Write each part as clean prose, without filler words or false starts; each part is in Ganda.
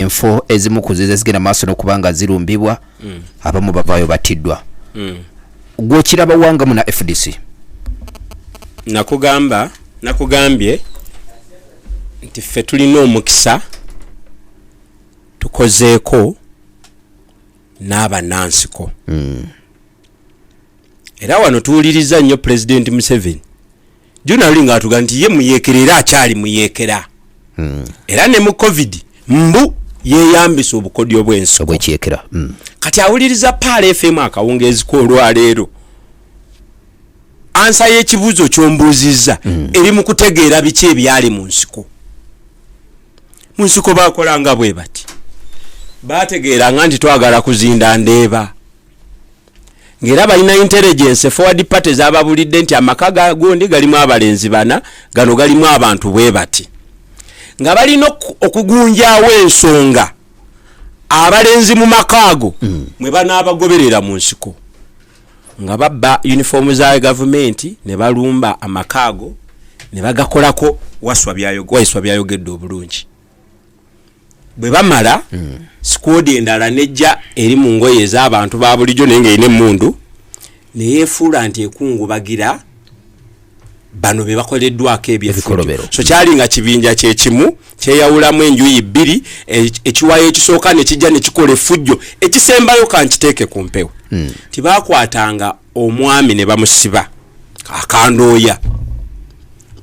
enfo ezimu kuzize zigenda maaso n'okubanga zirumbibwa abamu bavaayo batiddwa gw'okiraba wangamu na FDC nakugambye nti ffe tulina omukisa tukozeeko n'abanansiko era wano tuwuliriza nnyo President Museveni Juna nga atuga nti ye muyekerera akyali muyekera era ne mu COVID mbu yeyambisa obukodyo bw'ensiko bw'ekiyekera kati awuliriza Paala FM akawungeezi k'olwaleero ansa y'ekibuuzo ky'ombuuzizza eri mu kutegeera biki ebyali mu nsiko baakolanga bwe bati baategeeranga nti twagala kuzinda ndeeba ngera balina intelligence forward parties ababulidde nti amaka gagondi galimu abalenzi bana gano galimu abantu bwe bati nga balina okugunjaawo ensonga abalenzi mu makaago mwe banaabagoberera mu nsiko nga babba uniform za government ne balumba amakaago ne bagakolako waiswa byayogedde obulungi bwe bamala squad endala nejja eri mu ngoye ez'abantu ba bulijjo naye ng'erina emmundu ne yeefuula nti ekungubagira bano be bakoleddwako ebyefujjo so kyali nga kibinja kyekimu kyeyawulamu enjuyi bbiri ekiwayo ekisooka ne kijja ne kikola effujjo ekisembayo kankiteeke ku mpewo tibaakwatanga omwami ne bamusiba akandooya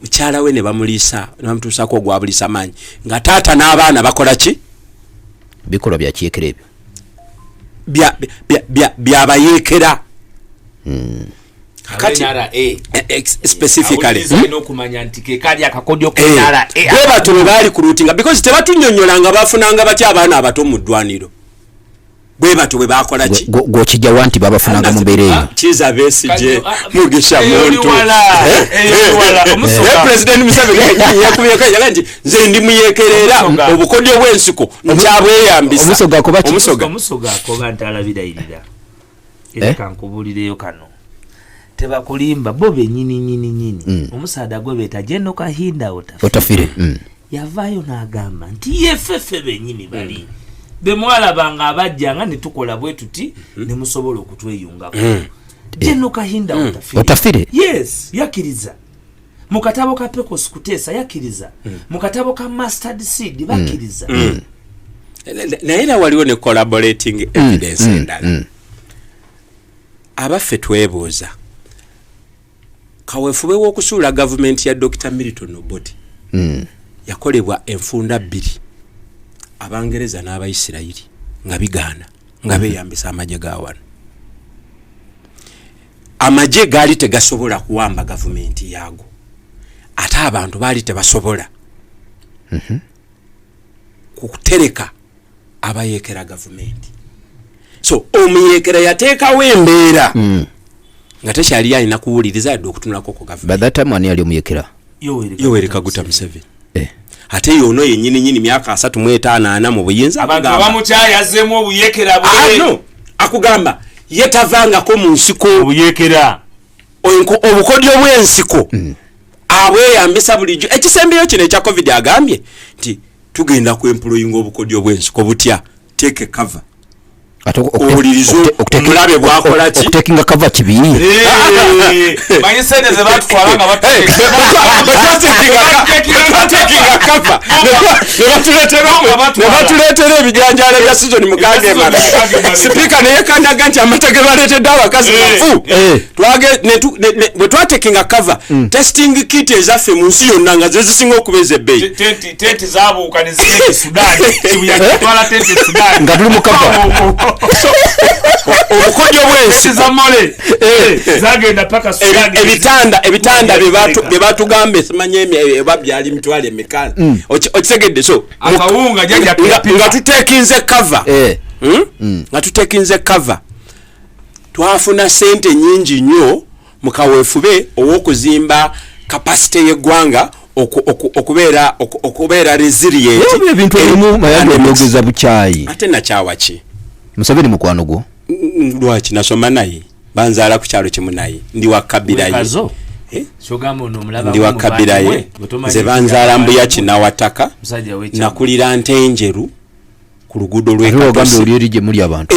mukyala we ne bamuliisa ne bamutuusako ogwabuliisa maanyi nga taata n'abaana bakola ki bikolwa bya kiyekera ebyo byabayeekera kati specifically nokumanya nti kekali akakodyo kenara batu bwe bali ku routing because tebatunyonyolanga bafunanga batya abaana abato mu ddwaniro bwe batu bwe bakola ki gokijja wanti babafunanga mu mbeera eyo kiza besije mugisha muntu President Museveni yakubye kaya nti nze ndi muyekerera obukodyo bw'ensiko nkyabweyambisa omusoga akoba ntalabirayirira era kankubulireyo kano tebakulimba bobe nyini omusaada gwe beta jeno kahinda otafire yavayo n'agamba nti yefefe benyini bali bemwala banga abajjanga ne tukola bwe tuti ne musobola okutweyungako jeno kahinda otafire yes yakiriza mukatabo ka Pecos kutesa yakiriza mukatabo ka mustard seed bakiriza naye era waliwo ne collaborating evidence endala abaffe twebuuza kaweefube w'okusuula gavumenti ya Dr. Milton Obote yakolebwa enfunda bbiri abangereza n'abayisirayiri nga bigaana nga beeyambisa amagye ga wano amagye gaali tegasobola kuwamba gavumenti yaago ate abantu baali tebasobola kutereka abayeekera gavumenti so omuyeekera yateekawo embeera nga tekyali alina kuwuliriza yadde okutunulako ku gavumenti by that time ani yali omuyekera Yoweri Kaguta Museveni ate yono yennyini myaka 35 mu buyinza abantu bamukyayazeemu obuyekera no akugamba yetavangako mu nsiko obuyekera obukodyo bw'ensiko abweyambisa bulijjo ekisembeyo kino ekya COVID agambye nti tugenda kwemployinga obukodyo bw'ensiko butya take a cover omulabe bwakola ki okutekinga kava kibiri manyi sente ze batwalanga nebatuleetera ebijanjalo bya sizoni mukaaga emala sipiika neyekandaga nti amata ge baleetedde abakazi bafu bwe twatekinga kava testing kit ezaffe mu nsi yonna nga ze zisinga okuba ez'ebbeeyi tenti zabuuka ne zigenda Sudan kibuyatwala tenti Sudan nga tuli mu kava obukodyo bw'ensi zamole zagenda paka Sudan ebitanda bye batugamba simanye eba byali mitwale emekana okitegedde so akawunga jajja nga tutekinze cover nga tutekinze cover twafuna sente nyingi nnyo mu kaweefube ow'okuzimba capacity y'eggwanga okubeera resilient ebintu ebimu mayandi ebyogeza bukyayi ate nakyawa ki Museveni mukwano gwo lwaki nasoma naye banzaala ku kyalo kimu naye ndi wakabiraye ndi wakabiraye nze banzaala mbuya kinawataka nakulira Ntenjeru ku luguudo lw'ekatosi oli gye muli abantu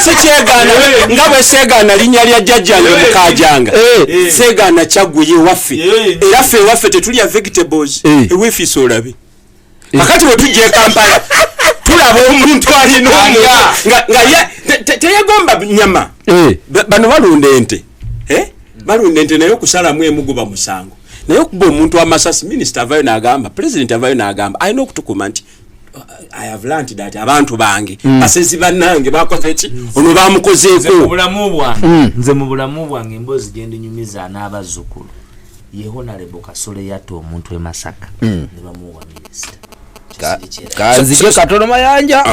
sikyegana nga bwe seegaana linnya lya jjajjange mukaajanga seegaana kyaggwe waffe era ffe ewaffe tetulya vegetables eweefiisa olabe kakati bwe tujja e Kampala tulaba omuntu alina nga teyagomba nyama bano balunda ente balunda ente naye okusalamu emugoba musango naye okuba omuntu w'amasasi minisita avayo n'agamba pulezidenti avayo n'agamba alina okutukuma nti I have learned that abantu bange basezi bannange bakoze ki ono bamukozeeko nze mu bulamu bwange emboozi gye ndinyumiza n'abazzukulu Honorable Kasole yatta omuntu e Masaka ne bamuwa minisita kanzike katono mayanja.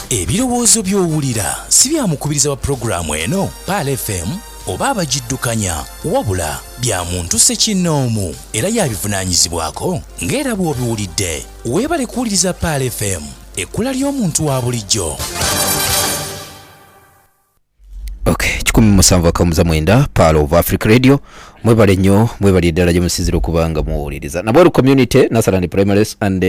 Ebirowoozo by'owulira si byamukubiriza wa programu eno Pal FM oba abagiddukanya wabula bya muntu ssekinnoomu era yabivunaanyizibwako ng'era bw'obiwulidde weebale kuwuliriza Pal FM ekkula ly'omuntu wa bulijjo. Okay, 17.9 Pal of Africa Radio. Mwebale nnyo, mwebale ddala gye musizira okubanga muwuliriza. Nabweru Community Nursery and Primary and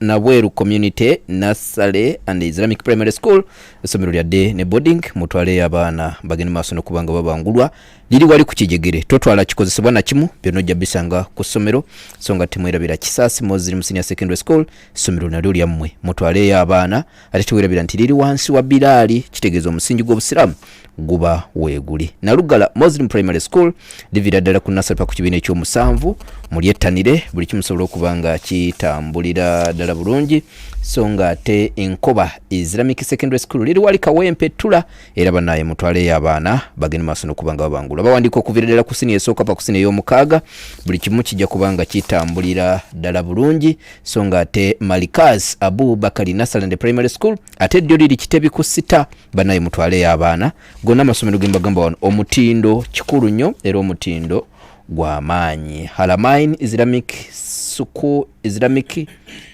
Nabweru Community Nursery and Islamic Primary School essomero lya day ne boarding mutwale abaana bagende maaso n'okubanga babangulwa liri wali ku kijegere totwala kikozesebwa na kimu byonojja bisanga ku ssomero so nga temwerabira Kisaasi Muslim Senior Secondary School essomero nalyo lyammwe mutwale abaana ate tewerabira nti liri wansi wa Bilali kitegeeza omusingi gw'Obusiraamu guba weeguli. Nalugala Muslim Primary School livira ddala ku nursery pa ku kibiina ekyomusanvu mulyettanire buli kimusobola okubanga kitambulira ddala bulungi so nga ate Enkoba Islamic Secondary School liri wali Kawempe Tula era banaye mutwale abaana bagende maaso n'okubanga babangula bawandiika okuvira ddala ku siniya esooka pa ku siniya ey'omukaaga buli kimu kijja kubanga kitambulira ddala bulungi so nga ate Malikaz Abu Bakari Nursery and Primary School ate ddyo liri Kitebi ku sita banaye mutwale abaana gonna amasomero gembagamba wano omutindo kikulu nnyo era omutindo gwa maanyi. Halamain Islamic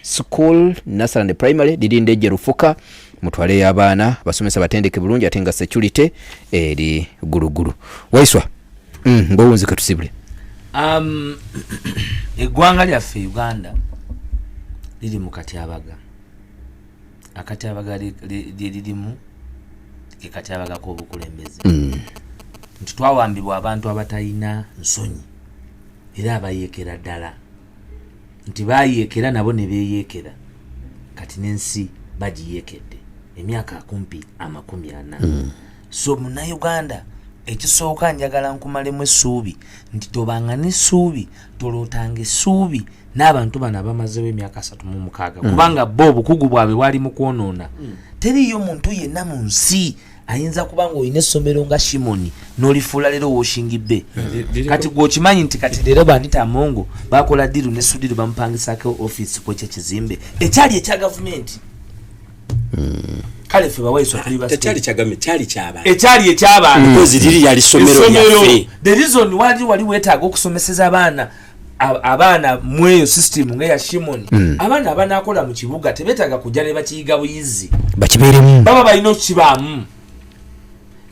School Nursery and Primary lirinde ejje Rufuka mutwale abaana basomesa batendeke bulungi ate nga security eri gulugulu. Waiswa ngowunzi katusibule eggwanga lyaffe Uganda liri mu katyabaga akatyabaga lirimu ekatyabaga k'obukulembeze nti twawambibwa abantu abatayina nsonyi era abayeekera ddala nti bayeekera nabo ne beeyeekera kati n'ensi bagiyeekedde emyaka kumpi 40 so munnayuganda ekisooka njagala nkumalemu essuubi nti tobanga n'essuubi tolootanga essuubi n'abantu bano abamazeewo emyaka 36 kubanga bo obukugu bwabwe bwali mu kwonoona teriyo muntu yenna mu nsi ayinza kubanga olina essomero nga Shimoni n'olifuula leero woshingibbe kati gwokimanyi nti kati leero bandita Mongo bakola diru ne Sudiru bamupangisako office kw'ekyo ekizimbe ekyali ekya gavumenti kale ffe bawaiswa tuli basi ekyali eky'abantu because liri yali ssomero lyaffe the reason wali weetaaga okusomeseza abaana mweyo system nga ya Shimoni abaana abanaakola mu kibuga tebeetaaga kujja ne bakiyiga buyizi bakibeeremu baba balina okukibaamu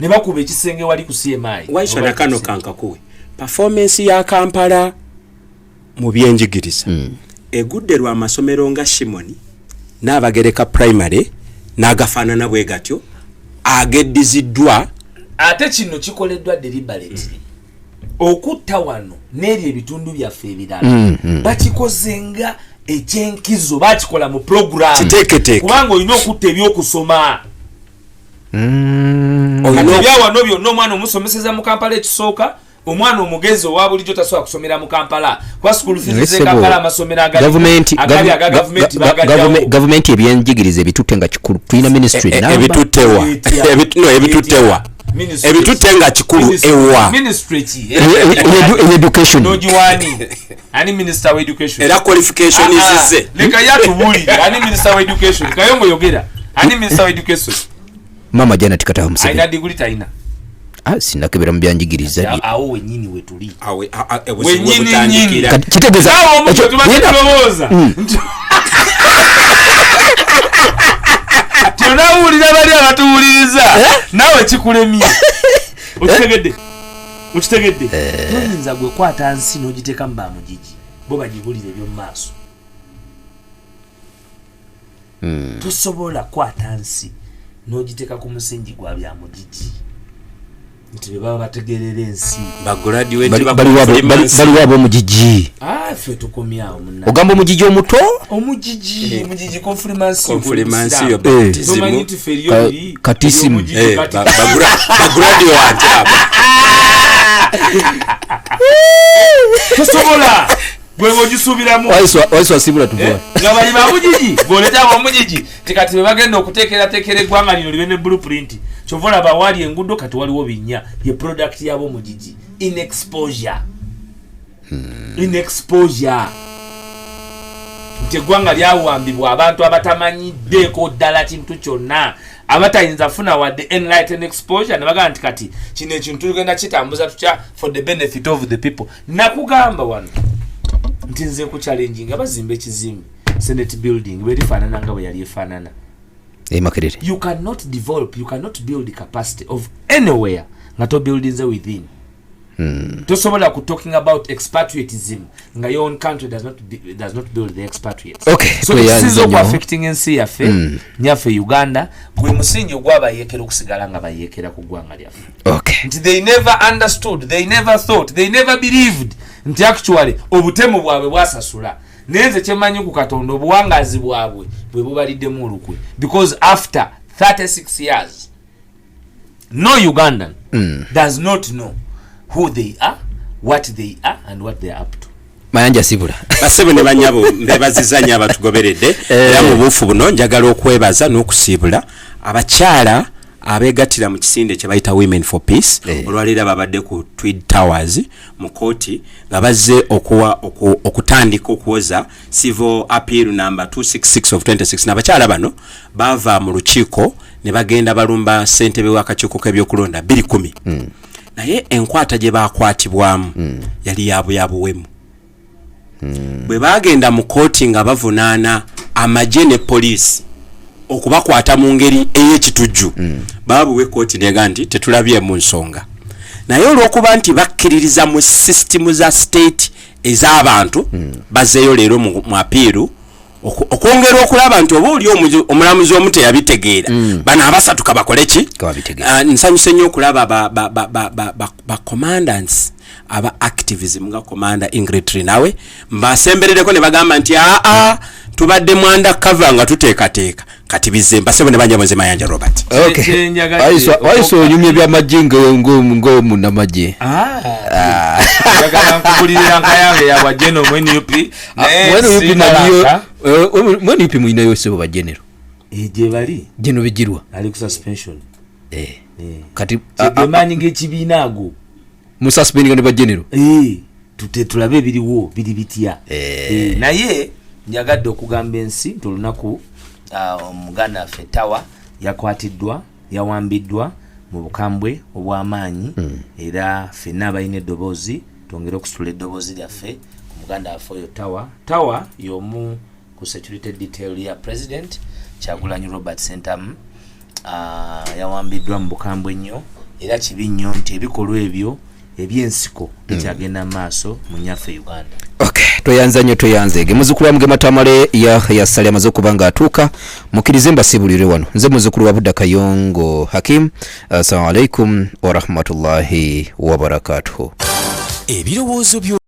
ne bakuba ekisenge wali ku CMI. Waiswa na kano kankakuwe performance ya Kampala mu byenjigiriza egudde lwa amasomero nga Shimoni n'abagereka primary n'agafaanana bwe gatyo ageddiziddwa ate kino kikoleddwa deliberately okutta wano n'eri ebitundu byaffe ebirala bakikozenga ekyenkizo bakikola mu program kiteeketeke kubanga olina okutta ebyokusoma ebyawano byonna omwana omusomeseza mu Kampala ekisooka omwana omugezi owa bulijjo tasobola kusomera mu Kampala kwa school fees ze Kampala amasomero agali government ebyenjigiriza ebitutte nga kikulu tulina ministry ebitutte nga kikulu ewa ministry education nojiwani ani minister wa education era qualification izize leka yatubuli ani minister wa education kayongo yogera ani minister wa education mama jana tikataho Museveni aina degree taina sinakebera mu byanjigiriza awo wenyini wetuli wenyini kitegeeza awo mu tulowoza tunawulira bali abatuwuliriza nawe kikulemye ukitegedde noyinza gwe kwata nsi n'ogiteeka mu bamugigi bo bagibulire ebyo mu maaso tosobola kwata nsi n'ogiteeka ku musingi gwa bya mugigi nti be baba bategerera ensi baliwo ab'omugigi ffe tukomyawo munna ogamba omugigi omuto omugigi konfirmansiyo baptism katisimu bagraduate abo tosobola gwe ogisuubiramu waiswa sibula tuvola nga bali bamugigi bwoleta abamugigi tikati be bagenda okuteekerateekera eggwanga lino libe ne blueprint kyova olaba wali enguudo kati waliwo binnya ye product y'abomugigi in exposure nti eggwanga lyawambibwa abantu abatamanyiddeeko ddala kintu kyonna abatayinza funa wadde enlighten exposure ne bagamba nti kati kino ekintu tugenda kitambuza tutya for the benefit of the people. Nakugamba wano nti nze ku challenging abazimba ekizimbe Senate building berifaanana nga bwe yali efaanana. Makerere. You cannot develop, you cannot build the capacity of anywhere nga to buildings within. Tosobola ku talking about expatriatism nga your own country does not build the expatriates. Okay. So this is affecting ensi yaffe nyaffe Uganda gwe musingi ogwabayekera okusigala nga bayekera ku ggwanga lyaffe. Okay. Nti they never understood, they never thought, they never believed nti actually obutemu bwabwe bwasasula. Nenze kyemanyi ku Katonda obuwangazi bwabwe bwe bubaliddemu olukwe because after 36 years no Ugandan does not know who they are, what they are and what they are up to. Mayanja sibula basebe ne banyabo mbebazizanya abatugoberedde era mu bufu buno njagala okwebaza n'okusibula abakyala abegatira mu kisinde kye bayita Women for Peace olwalira babadde ku Twin Towers mu kooti nga bazze okutandika okuwoza civil appeal number 266 of 26 n'abakyala bano bava mu lukiiko ne bagenda balumba ssentebe w'akakiiko k'ebyokulonda 210 naye enkwata gye bakwatibwamu yali yabuyabuwemu bwe bagenda mu kooti nga bavunaana amagye ne poliisi okubakwata mu ngeri ey'ekitujju baabuwe kooti nega nti tetulabye mu nsonga naye olw'okuba nti bakkiririza mu system za state ez'abantu bazzeeyo leero mu apiiru okwongera okulaba nti oba oli omulamuzi omu teyabitegeera bano abasatu kabakole ki nsanyuse nnyo okulaba ba commandants aba activism nga commander Ingrid nawe mbasemberereko ne bagamba nti tubadde mwanda cover nga tuteekateeka kati bizemba sebo ne banja mweze Mayanja Robert. Okay. Waiso onyumye bya majinga ngo muna maje. Yagala nkubulira nkayange ya bajeno mwenu yupi. Mwenu yupi maniyo. Mwenu yupi mwina yose baba general. Je bali. Jeno bijirwa. Ali ku suspension. Kati tegemanyi ng'ekibinaago. Mu suspending ne ba general. Tulabe biriwo biri bitya. Naye nyagadde okugamba ensi tulunaku Omuganda Fetawa yakwatiddwa yawambiddwa mu bukambwe obw'amaanyi era ffenna abalina eddoboozi twongere okusitula eddoboozi lyaffe ku Muganda afoyo Tawa y'omu ku security detail ya president Kyagulanyi Robert Sentamu yawambiddwa mu bukambwe nnyo era kibi nnyo nti ebikolwa ebyo ebyensiko bikyagenda maaso mu nyaffe Uganda. Okay, toyanzege muzukulu wa Matamale ya sali amaze kubanga atuka mukirize mbasibulire wano nze muzukulu wa Budda Kayongo Hakim. Assalamu alaikum wa rahmatullahi wa barakatuh. Ebirowoozo byo